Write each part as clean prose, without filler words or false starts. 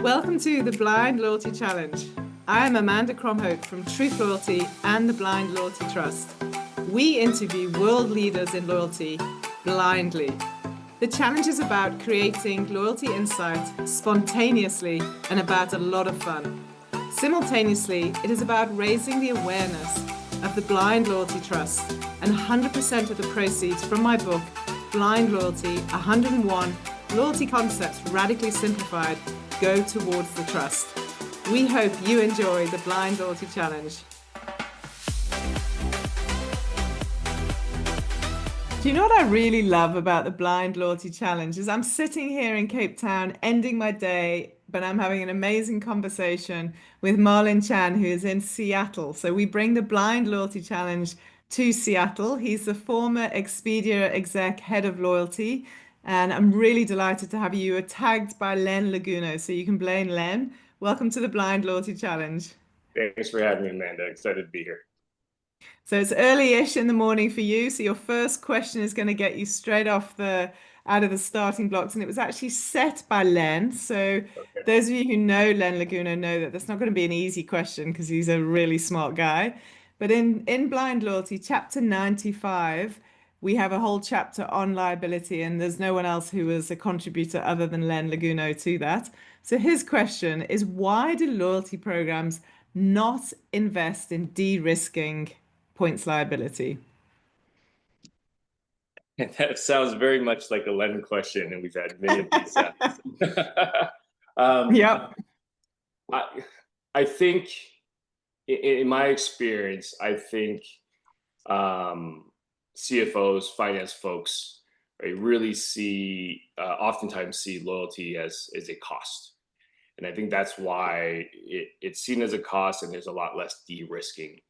Welcome to the Blind Loyalty Challenge. I am Amanda Cromhope from Truth Loyalty and the Blind Loyalty Trust. We interview world leaders in loyalty blindly. The challenge is about creating loyalty insight spontaneously and about a lot of fun. Simultaneously, it is about raising the awareness of the Blind Loyalty Trust, and 100% of the proceeds from my book, Blind Loyalty 101 Loyalty Concepts Radically Simplified, go towards the trust. We hope you enjoy the Blind Loyalty Challenge. Do you know what I really love about the Blind Loyalty Challenge is I'm sitting here in Cape Town, ending my day, but I'm having an amazing conversation with Marlin who is in Seattle. So we bring the Blind Loyalty Challenge to Seattle. He's the former Expedia exec head of loyalty. And I'm really delighted to have you. You are tagged by Len Laguno, so you can blame Len. Welcome to the Blind Loyalty Challenge. Thanks for having me, Amanda. Excited to be here. So it's early-ish in the morning for you. So your first question is going to get you straight out of the starting blocks. And it was actually set by Len. So those of you who know Len Laguno know that that's not going to be an easy question because he's a really smart guy. But in Blind Loyalty, chapter 95, we have a whole chapter on liability, and there's no one else who is a contributor other than Len Laguno to that. So his question is, why do loyalty programs not invest in de-risking points liability? And that sounds very much like a Len question, and we've had many of these. Yep. I think, in my experience, I think CFOs, finance folks, right, really oftentimes see loyalty as a cost. And I think that's why it's seen as a cost, and there's a lot less de-risking.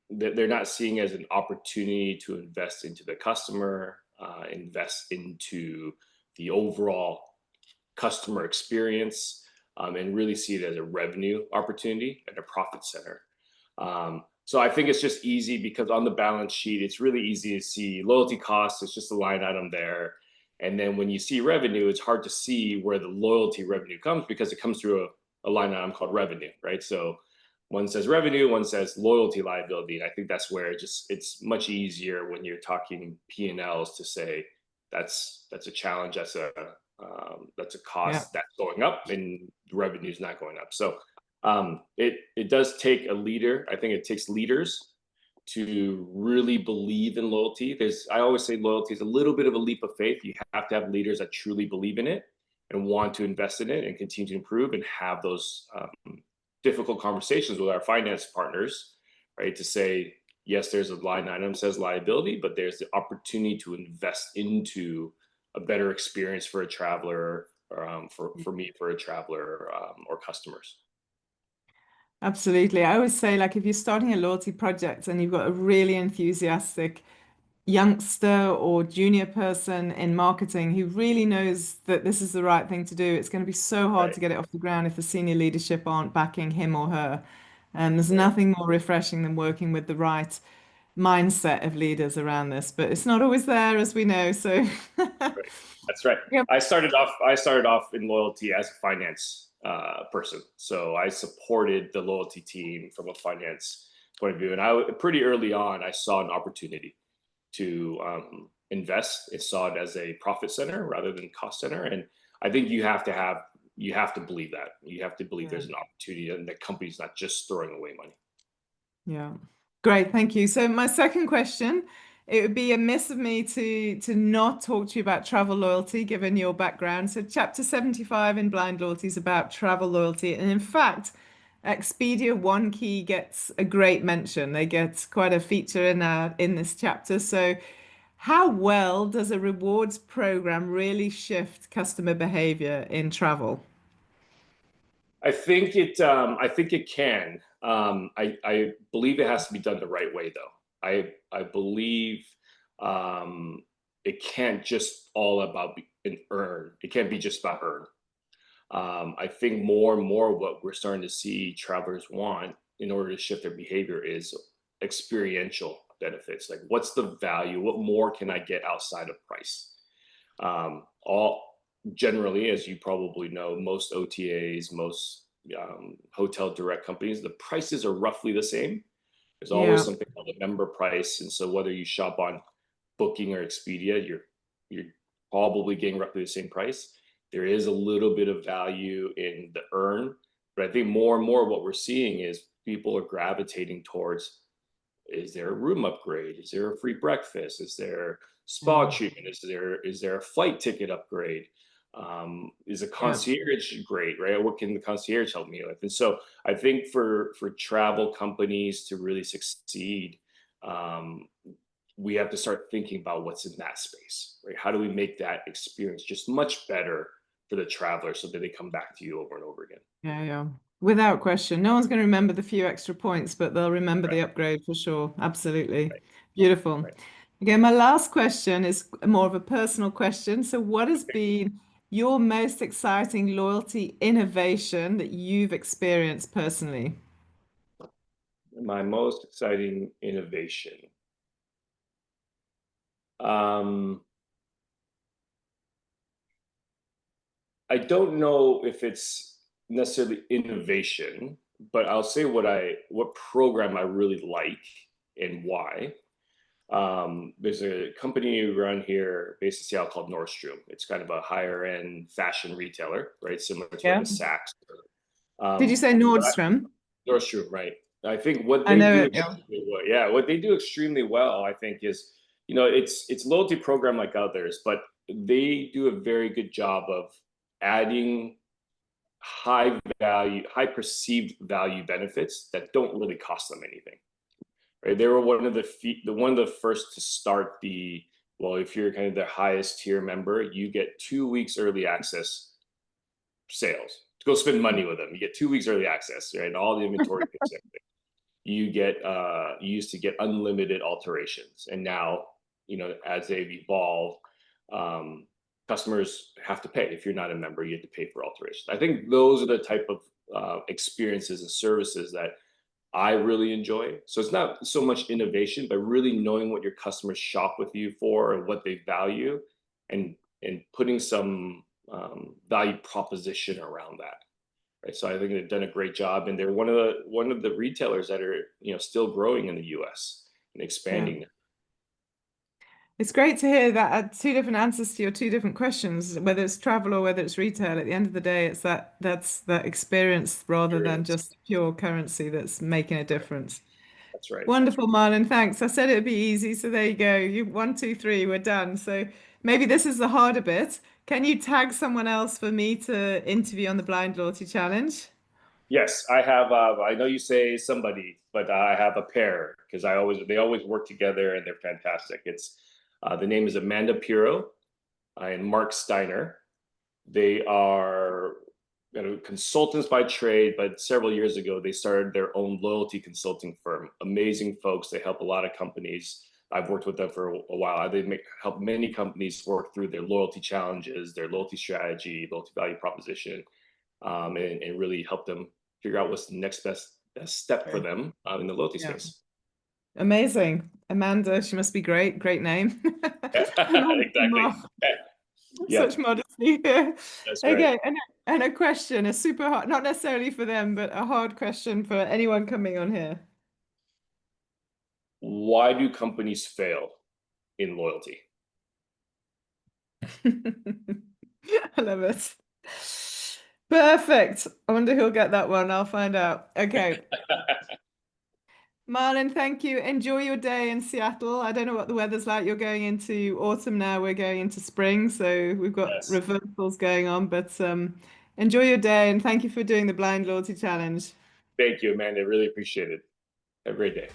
They're not seeing as an opportunity to invest into the customer, invest into the overall customer experience, and really see it as a revenue opportunity and a profit center. So I think it's just easy because on the balance sheet, it's really easy to see loyalty costs. It's just a line item there. And then when you see revenue, it's hard to see where the loyalty revenue comes because it comes through a line item called revenue, right? So one says revenue, one says loyalty liability. And I think that's where it's much easier when you're talking P&Ls to say that's a challenge, that's a cost that's going up, and the revenue is not going up. So it does take a leader. I think it takes leaders to really believe in loyalty. I always say loyalty is a little bit of a leap of faith. You have to have leaders that truly believe in it and want to invest in it and continue to improve and have those difficult conversations with our finance partners, right? To say, yes, there's a line item that says liability, but there's the opportunity to invest into a better experience for a traveler, or for a traveler, or customers. Absolutely. I always say, like, if you're starting a loyalty project and you've got a really enthusiastic youngster or junior person in marketing who really knows that this is the right thing to do, it's going to be so hard to get it off the ground if the senior leadership aren't backing him or her. And there's nothing more refreshing than working with the right mindset of leaders around this, but it's not always there, as we know. So That's right. Yep. I started off in loyalty as a finance person. So I supported the loyalty team from a finance point of view. And pretty early on, I saw an opportunity to invest. I saw it as a profit center rather than cost center. And I think you have to believe that. You have to believe there's an opportunity and the company's not just throwing away money. Yeah. Great. Thank you. So my second question, it would be amiss of me to not talk to you about travel loyalty, given your background. So chapter 75 in Blind Loyalty is about travel loyalty. And in fact, Expedia One Key gets a great mention. They get quite a feature in this chapter. So how well does a rewards program really shift customer behavior in travel? I think it can. I believe it has to be done the right way, though. I believe it can't just all about an earn. It can't be just about earn. I think more and more what we're starting to see travelers want in order to shift their behavior is experiential benefits. Like, what's the value? What more can I get outside of price? generally, as you probably know, most OTAs, most hotel direct companies, the prices are roughly the same. There's always Yeah, something called a member price, and so whether you shop on Booking or Expedia, you're probably getting roughly the same price. There is a little bit of value in the earn, but I think more and more what we're seeing is people are gravitating towards, is there a room upgrade? Is there a free breakfast? Is there spa yeah, treatment? Is there a flight ticket upgrade? Is a yeah, concierge great, right? What can the concierge help me with? And so I think for travel companies to really succeed, um, we have to start thinking about what's in that space, right? How do we make that experience just much better for the traveler so that they come back to you over and over again? yeah, yeah. Without question. No one's going to remember the few extra points, but they'll remember the Right, upgrade for sure. Absolutely. right, Beautiful. right. Okay, my last question is more of a personal question. So, what has been your most exciting loyalty innovation that you've experienced personally? My most exciting innovation. Um, I don't know if it's necessarily innovation, but I'll say what program I really like and why. There's a company around here based in Seattle called Nordstrom. It's kind of a higher end fashion retailer, right? Similar to like Yeah. a Saks. Did you Um, say but Nordstrom? Nordstrom, right? I think what I they know do it. Yeah. extremely well, yeah, what they do extremely well, I think, is it's loyalty program like others, but they do a very good job of adding high value, high perceived value benefits that don't really cost them anything. Right? They were one of the first to start the, well, if you're kind of the highest tier member, you get 2 weeks early access sales to go spend money with them. You get 2 weeks early access, right? And all the inventory picks everything. You used to get unlimited alterations, and now as they've evolved, um, customers have to pay. If you're not a member, you have to pay for alterations. I think those are the type of experiences and services that I really enjoy. So it's not so much innovation, but really knowing what your customers shop with you for and what they value, and putting some value proposition around that. Right. So I think they've done a great job, and they're one of the retailers that are still growing in the U.S. and Yeah. expanding. It's great to hear that two different answers to your two different questions, whether it's travel or whether it's retail. At the end of the day, it's that's that experience rather than Experience. just pure currency that's making a Right. difference. That's right. That's Wonderful, right. Marlon. Thanks. I said it'd be easy, so there you go. You one, two, three, we're done. So maybe this is the harder bit. Can you tag someone else for me to interview on the Blind Loyalty Challenge? Yes, I have. I know you say somebody, but I have a pair because they always work together and they're fantastic. It's the name is Amanda Piro and Mark Steiner. They are consultants by trade, but several years ago they started their own loyalty consulting firm. Amazing folks. They help a lot of companies. I've worked with them for a while. Help many companies work through their loyalty challenges, their loyalty strategy, loyalty value proposition, and really help them figure out what's the next best step for Okay. them in the loyalty Yeah. space. Amazing. Amanda, she must be great. Great name. And obviously Exactly. Mark, Yeah, such modesty. Yeah. that's right. Okay, and a question, a super hard, not necessarily for them, but a hard question for anyone coming on here. Why do companies fail in loyalty? I love it. Perfect. I wonder who'll get that one. I'll find out. Okay. Marlon, thank you. Enjoy your day in Seattle. I don't know what the weather's like. You're going into autumn now. We're going into spring, so we've got Yes. reversals going on. But enjoy your day and thank you for doing the Blind Loyalty Challenge. Thank you, Amanda. Really appreciate it. Have a great day.